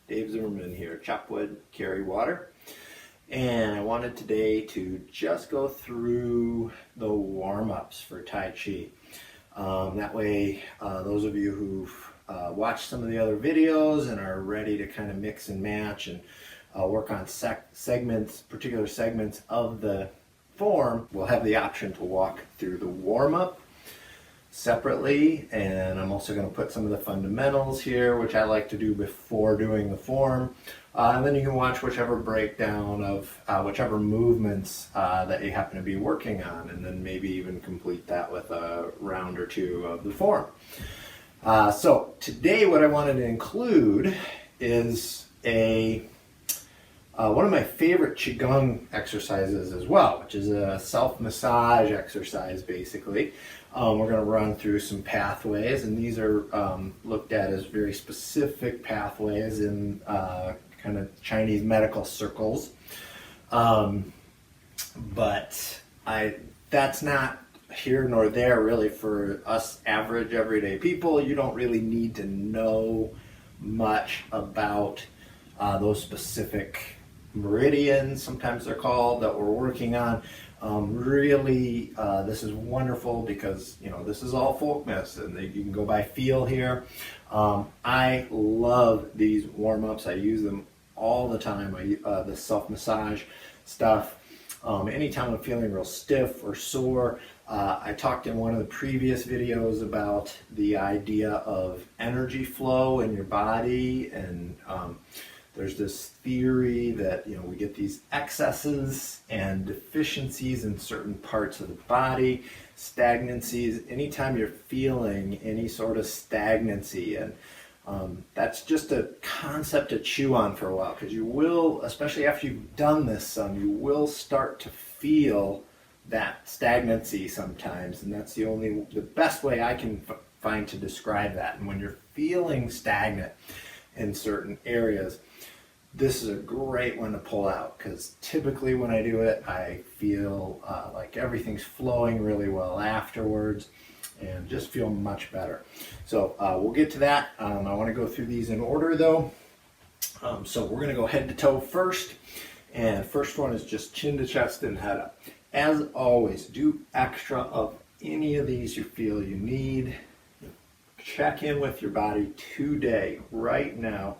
Dave Zimmerman here, chop wood, carry water. And I wanted today to just go through the warm-ups for Tai Chi. That way, those of you who've watched some of the other videos and are ready to kind of mix and match and work on particular segments of the form, will have the option to walk through the warm-up separately, and I'm also going to put some of the fundamentals here, which I like to do before doing the form, and then you can watch whichever breakdown of whichever movements that you happen to be working on, and then maybe even complete that with a round or two of the form. So today what I wanted to include is one of my favorite Qigong exercises as well, which is a self-massage exercise basically. We're going to run through some pathways, and these are looked at as very specific pathways in kind of Chinese medical circles. But that's not here nor there really for us average everyday people. You don't really need to know much about those specific meridians, sometimes they're called, that we're working on. Really, this is wonderful because, this is all folk medicine. You can go by feel here. I love these warm-ups. I use them all the time. The self-massage stuff. Anytime I'm feeling real stiff or sore, I talked in one of the previous videos about the idea of energy flow in your body, and there's this theory that we get these excesses and deficiencies in certain parts of the body, stagnancies. Anytime you're feeling any sort of stagnancy, and that's just a concept to chew on for a while, because you will, especially after you've done this some, you will start to feel that stagnancy sometimes, and that's the best way I can find to describe that. And when you're feeling stagnant in certain areas, this is a great one to pull out, because typically when I do it, I feel like everything's flowing really well afterwards and just feel much better. So we'll get to that. I want to go through these in order though. So we're going to go head to toe first, and first one is just chin to chest and head up. As always, do extra of any of these you feel you need. Check in with your body today, right now.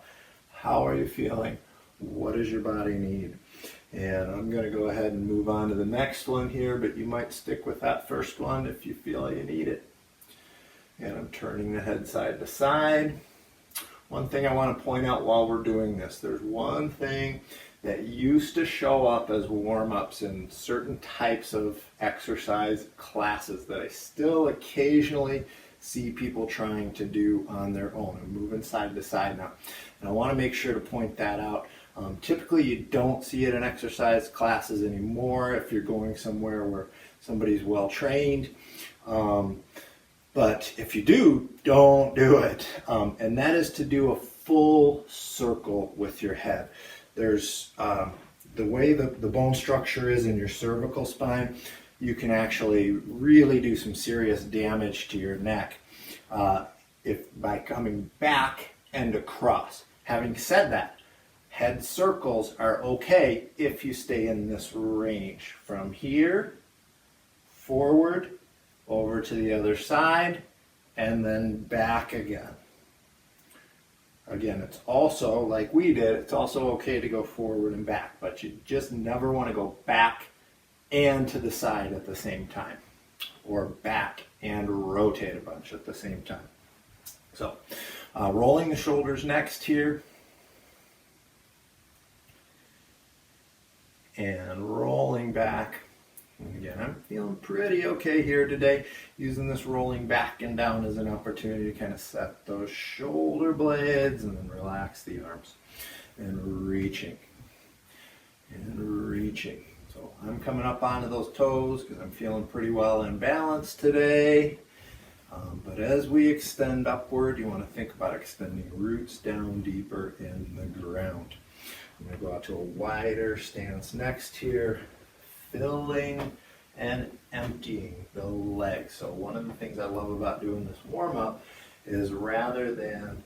How are you feeling? What does your body need? And I'm going to go ahead and move on to the next one here, but you might stick with that first one if you feel you need it. And I'm turning the head side to side. One thing I want to point out while we're doing this, there's one thing that used to show up as warm-ups in certain types of exercise classes that I still occasionally see people trying to do on their own. I'm moving side to side now, and I want to make sure to point that out. Typically you don't see it in exercise classes anymore if you're going somewhere where somebody's well trained, but if you do, don't do it. And that is to do a full circle with your head. There's the way the bone structure is in your cervical spine, you can actually really do some serious damage to your neck by coming back and across. Having said that, head circles are okay if you stay in this range. From here, forward, over to the other side, and then back again. Again, it's also, like we did, it's also okay to go forward and back, but you just never want to go back and to the side at the same time, or back and rotate a bunch at the same time. So, rolling the shoulders next here, and rolling back. And again, I'm feeling pretty okay here today, using this rolling back and down as an opportunity to kind of set those shoulder blades and then relax the arms. And reaching. And reaching. So I'm coming up onto those toes because I'm feeling pretty well in balance today. But as we extend upward, you want to think about extending roots down deeper in the ground. I'm going to go out to a wider stance next here, filling and emptying the legs. So one of the things I love about doing this warm-up is rather than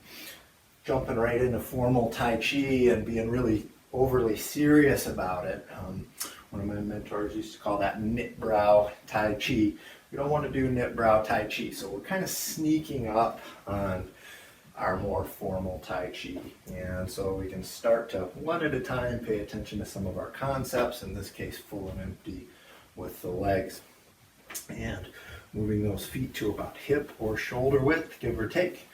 jumping right into formal Tai Chi and being really overly serious about it. One of my mentors used to call that knit brow Tai Chi. We don't want to do knit brow Tai Chi, so we're kind of sneaking up on our more formal Tai Chi. And so we can start to, one at a time, pay attention to some of our concepts, in this case full and empty with the legs. And moving those feet to about hip or shoulder width, give or take.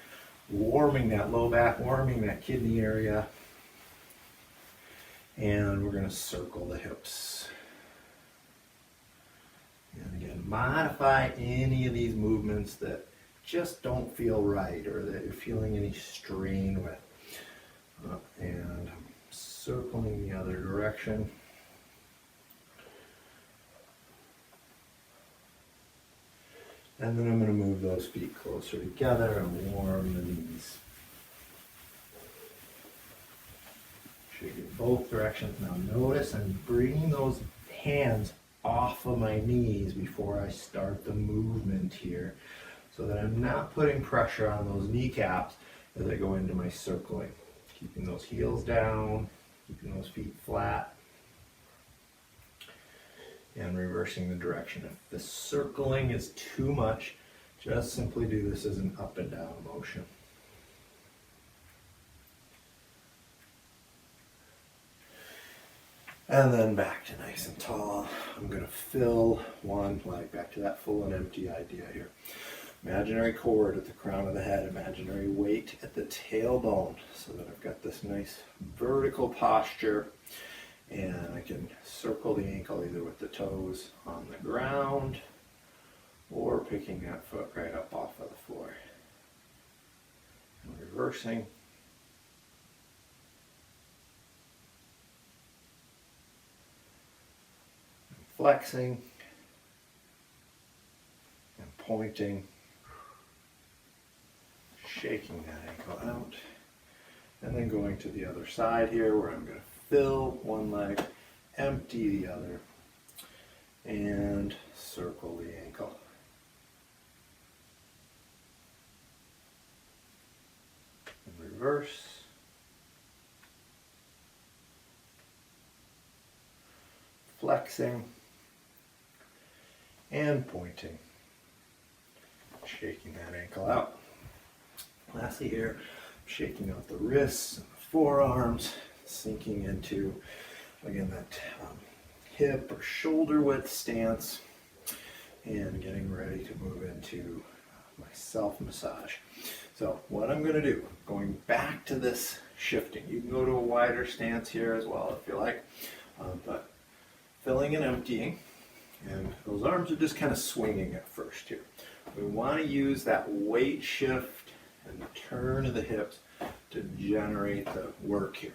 Warming that low back, warming that kidney area. And we're going to circle the hips. And again, modify any of these movements that just don't feel right or that you're feeling any strain with. And circling the other direction. And then I'm going to move those feet closer together and warm the knees. Shake in both directions. Now notice I'm bringing those hands off of my knees before I start the movement here, so that I'm not putting pressure on those kneecaps as I go into my circling. Keeping those heels down, keeping those feet flat, and reversing the direction. If the circling is too much, just simply do this as an up and down motion. And then back to nice and tall. I'm going to fill one leg, back to that full and empty idea here. Imaginary cord at the crown of the head, imaginary weight at the tailbone, so that I've got this nice vertical posture. And I can circle the ankle either with the toes on the ground or picking that foot right up off of the floor. And reversing. And flexing. And pointing. Shaking that ankle out. And then going to the other side here where I'm going to fill one leg, empty the other, and circle the ankle. And reverse. Flexing. And pointing. Shaking that ankle out. Lastly here, shaking out the wrists and the forearms. Sinking into, again, that hip or shoulder width stance, and getting ready to move into my self massage. So what I'm going to do, going back to this shifting, you can go to a wider stance here as well if you like, but filling and emptying, and those arms are just kind of swinging at first here. We want to use that weight shift and the turn of the hips to generate the work here.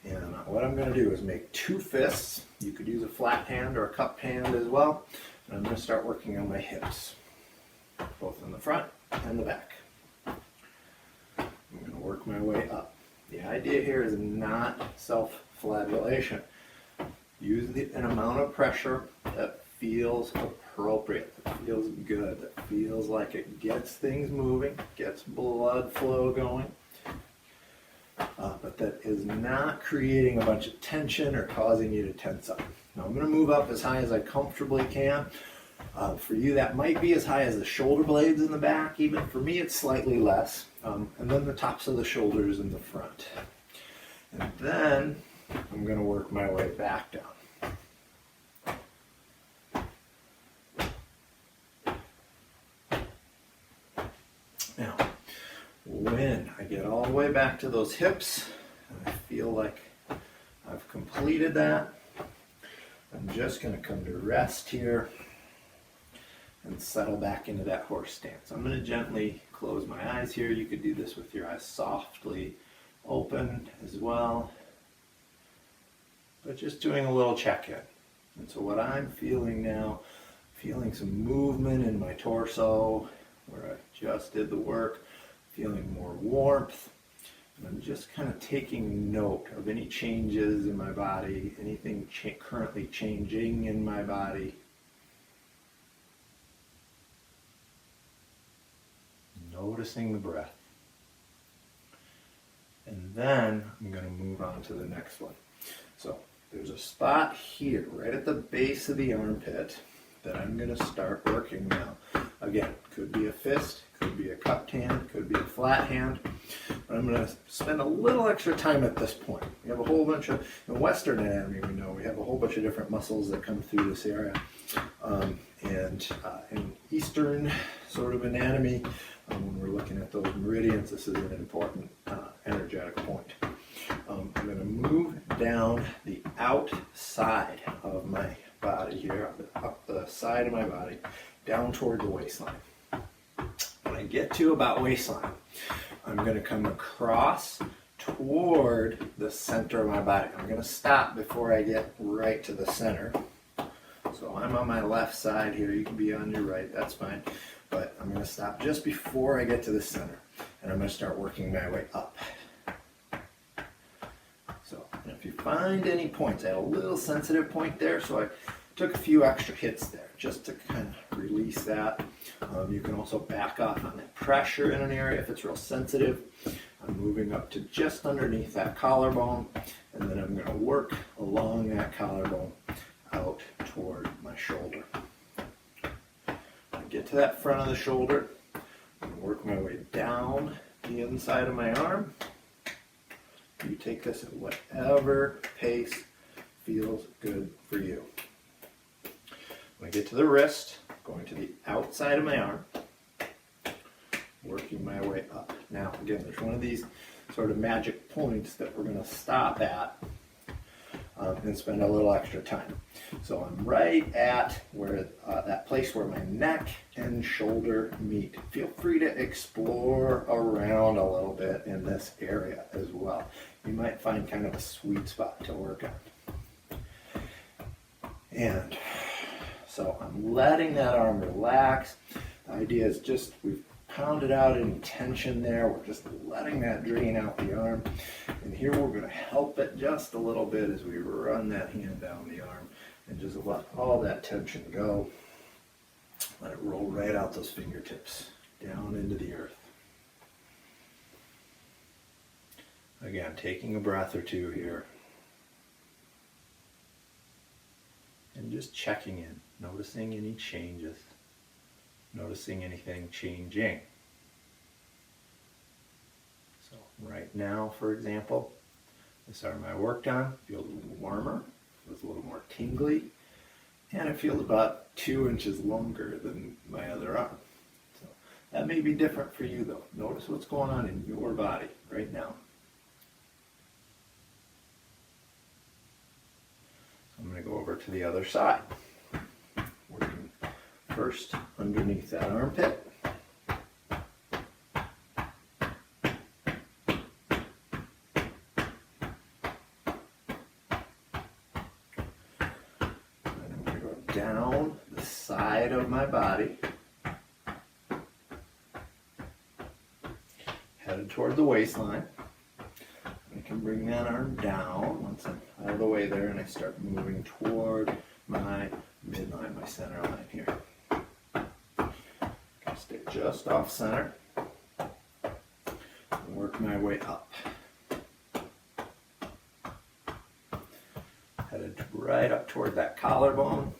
And what I'm going to do is make two fists. You could use a flat hand or a cupped hand as well. And I'm going to start working on my hips, both in the front and the back. I'm going to work my way up. The idea here is not self-flagellation. Use an amount of pressure that feels appropriate, that feels good, that feels like it gets things moving, gets blood flow going. But that is not creating a bunch of tension or causing you to tense up. Now I'm going to move up as high as I comfortably can. For you, that might be as high as the shoulder blades in the back. Even for me, it's slightly less. And then the tops of the shoulders in the front. And then I'm going to work my way back down. Now, when I get all the way back to those hips, and I feel like I've completed that, I'm just going to come to rest here and settle back into that horse stance. I'm going to gently close my eyes here. You could do this with your eyes softly open as well, but just doing a little check-in. And so what I'm feeling now, feeling some movement in my torso where I just did the work, feeling more warmth, and I'm just kind of taking note of any changes in my body, anything currently changing in my body. Noticing the breath. And then I'm going to move on to the next one. So there's a spot here, right at the base of the armpit, that I'm going to start working now. Again, could be a fist, could be a cupped hand, could be a flat hand. But I'm going to spend a little extra time at this point. We have a whole bunch of, in Western anatomy we know, we have a whole bunch of different muscles that come through this area. In Eastern sort of anatomy, when we're looking at those meridians, this is an important energetic point. I'm going to move down the outside of my body here, up the side of my body, down toward the waistline. When I get to about waistline, I'm going to come across toward the center of my body. I'm going to stop before I get right to the center. So I'm on my left side here. You can be on your right, that's fine. But I'm going to stop just before I get to the center. And I'm going to start working my way up. So if you find any points, I had a little sensitive point there, so I took a few extra hits there just to kind of release that. You can also back off on that pressure in an area if it's real sensitive. I'm moving up to just underneath that collarbone, and then I'm going to work along that collarbone out toward my shoulder. I get to that front of the shoulder, and work my way down the inside of my arm. You take this at whatever pace feels good for you. When I get to the wrist, going to the outside of my arm, working my way up. Now, again, there's one of these sort of magic points that we're going to stop at and spend a little extra time. So I'm right at where that place where my neck and shoulder meet. Feel free to explore around a little bit in this area as well. You might find kind of a sweet spot to work on. And so I'm letting that arm relax. The idea is just we've pounded out any tension there. We're just letting that drain out the arm. And here we're going to help it just a little bit as we run that hand down the arm and just let all that tension go. Let it roll right out those fingertips down into the earth. Again, taking a breath or two here. And just checking in, noticing any changes, noticing anything changing. So right now, for example, this arm I worked on feels a little warmer, feels a little more tingly, and it feels about 2 inches longer than my other arm. So that may be different for you though. Notice what's going on in your body right now. I'm going to go over to the other side, working first underneath that armpit. And I'm going to go down the side of my body, headed toward the waistline. I can bring that arm down once I'm out of the way there, and I start moving toward my midline, my center line here. Stay just off center and work my way up. Headed right up toward that collarbone,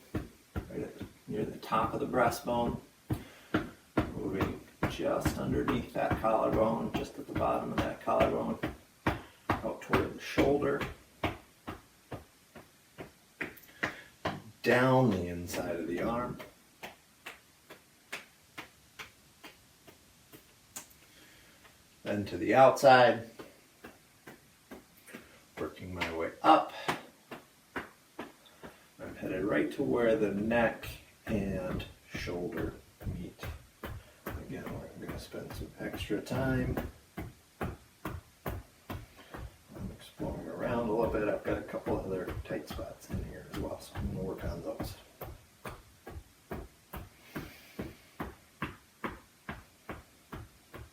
right near the top of the breastbone. Moving just underneath that collarbone, just at the bottom of that collarbone. Out toward the shoulder, down the inside of the arm, then to the outside, working my way up. I'm headed right to where the neck and shoulder meet. Again, we're going to spend some extra time exploring around a little bit. I've got a couple other tight spots in here as well, so I'm going to work on those.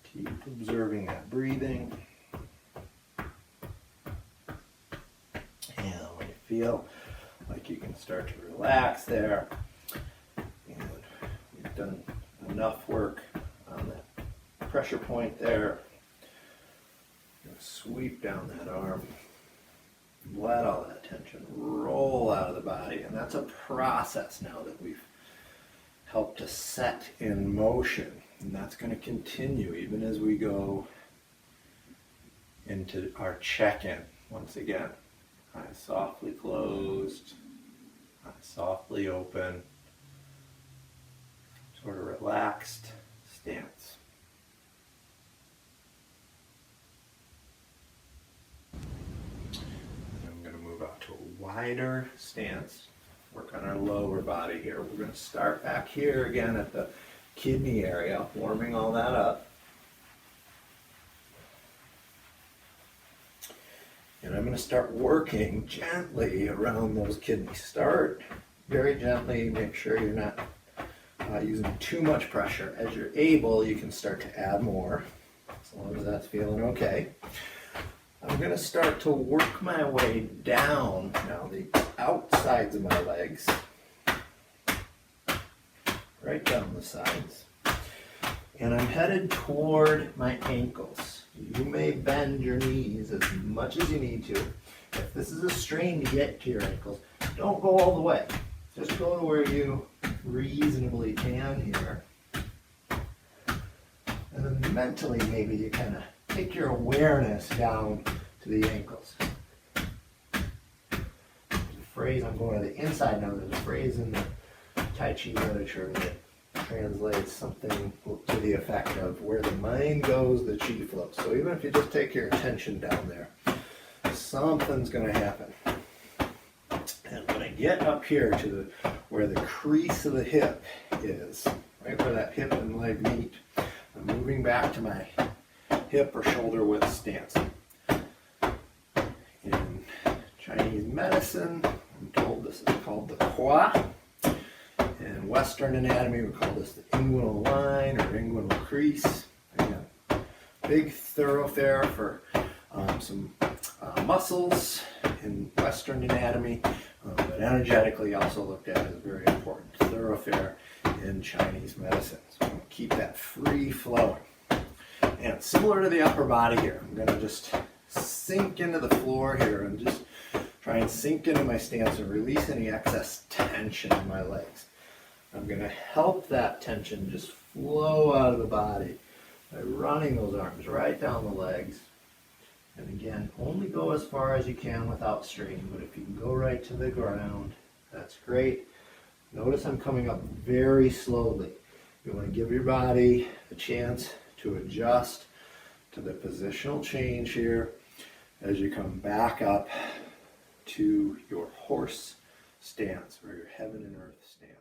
Keep observing that breathing. And when you feel like you can start to relax there, and we've done enough work on that pressure point there, Sweep down that arm. Let all that tension roll out of the body. And that's a process now that we've helped to set in motion. And that's going to continue even as we go into our check-in. Once again, eyes softly closed, eyes softly open, sort of relaxed stance. I'm going to move out to a wider stance. Work on our lower body here. We're going to start back here again at the kidney area, warming all that up. And I'm going to start working gently around those kidneys. Start very gently, make sure you're not using too much pressure. As you're able, you can start to add more, as long as that's feeling okay. I'm going to start to work my way down now the outsides of my legs, right down the sides. And I'm headed toward my ankles. You may bend your knees as much as you need to. If this is a strain to get to your ankles, don't go all the way. Just go to where you reasonably can here. And then mentally, maybe you kind of take your awareness down to the ankles. There's a phrase, I'm going to the inside now, there's a phrase in the Tai Chi literature that translates something to the effect of where the mind goes, the chi flows. So even if you just take your attention down there, something's going to happen. And when I get up here to where the crease of the hip is, right where that hip and leg meet, I'm moving back to my hip or shoulder width stance. In Chinese medicine, I'm told this is called the Hua. In Western anatomy, we call this the inguinal line or inguinal crease. Again, big thoroughfare for some muscles in Western anatomy, but energetically also looked at as a very important thoroughfare in Chinese medicine. So I'm going to keep that free flowing. And similar to the upper body here, I'm going to just sink into the floor here and just try and sink into my stance and release any excess tension in my legs. I'm going to help that tension just flow out of the body by running those arms right down the legs. And again, only go as far as you can without strain, but if you can go right to the ground, that's great. Notice I'm coming up very slowly. You want to give your body a chance to adjust to the positional change here as you come back up to your horse stance or your heaven and earth stance.